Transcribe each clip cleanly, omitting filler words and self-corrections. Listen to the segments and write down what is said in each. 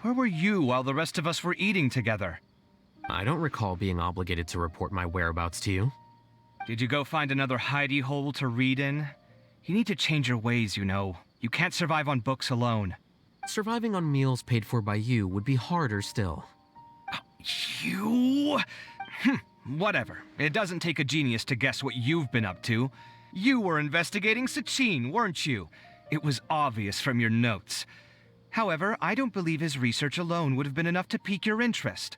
Where were you while the rest of us were eating together? I don't recall being obligated to report my whereabouts to you. Did you go find another hidey hole to read in? You need to change your ways, you know. You can't survive on books alone. Surviving on meals paid for by you would be harder still. You? Whatever. It doesn't take a genius to guess what you've been up to. You were investigating Sachin, weren't you? It was obvious from your notes. However, I don't believe his research alone would have been enough to pique your interest.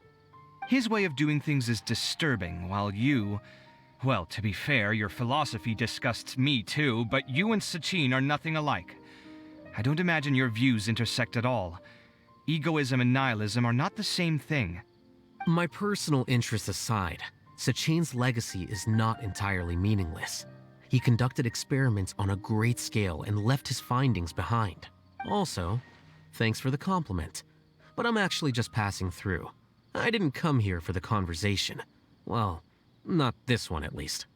His way of doing things is disturbing, while you... Well, to be fair, your philosophy disgusts me too, but you and Sachin are nothing alike. I don't imagine your views intersect at all. Egoism and nihilism are not the same thing. My personal interests aside, Sachin's legacy is not entirely meaningless. He conducted experiments on a great scale and left his findings behind. Also, thanks for the compliment, but I'm actually just passing through. I didn't come here for the conversation. Well, not this one at least.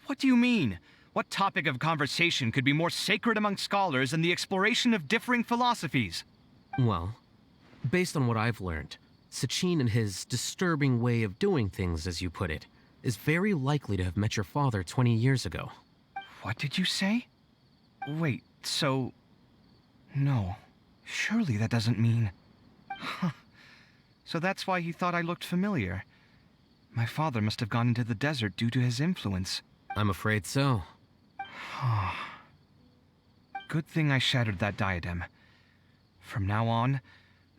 What do you mean? What topic of conversation could be more sacred among scholars than the exploration of differing philosophies? Well, based on what I've learned, Sachin and his disturbing way of doing things, as you put it, is very likely to have met your father 20 years ago. What did you say? Wait, so... No. Surely that doesn't mean... Huh. So that's why he thought I looked familiar. My father must have gone into the desert due to his influence. I'm afraid so. Good thing I shattered that diadem. From now on,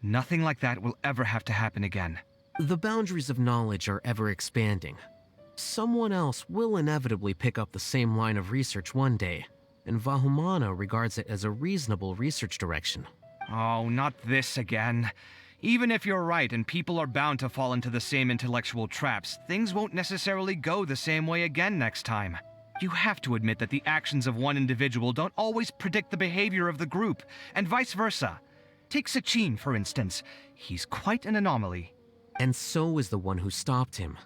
nothing like that will ever have to happen again. The boundaries of knowledge are ever expanding. Someone else will inevitably pick up the same line of research one day, and Vahumana regards it as a reasonable research direction. Oh, not this again. Even if you're right and people are bound to fall into the same intellectual traps, things won't necessarily go the same way again next time. You have to admit that the actions of one individual don't always predict the behavior of the group, and vice versa. Take Sachin, for instance. He's quite an anomaly. And so is the one who stopped him.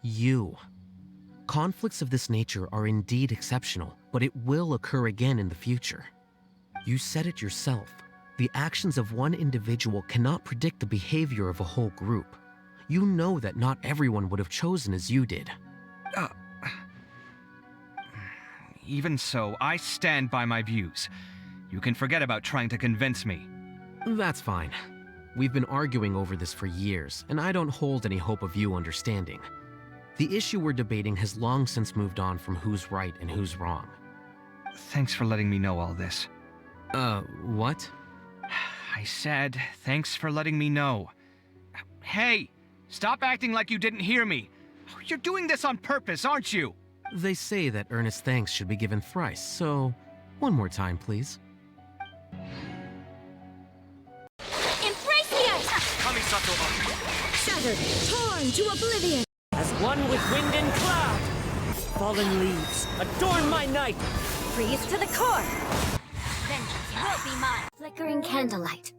You. Conflicts of this nature are indeed exceptional, but it will occur again in the future. You said it yourself. The actions of one individual cannot predict the behavior of a whole group. You know that not everyone would have chosen as you did. Even so, I stand by my views. You can forget about trying to convince me. That's fine. We've been arguing over this for years, and I don't hold any hope of you understanding. The issue we're debating has long since moved on from who's right and who's wrong. Thanks for letting me know all this. What? I said, thanks for letting me know. Hey, stop acting like you didn't hear me. You're doing this on purpose, aren't you? They say that earnest thanks should be given thrice, so one more time, please. Embrace the ice! Shattered, torn to oblivion. As one with wind and cloud, fallen leaves adorn my night. Freeze to the core! Vengeance will be mine. Flickering candlelight.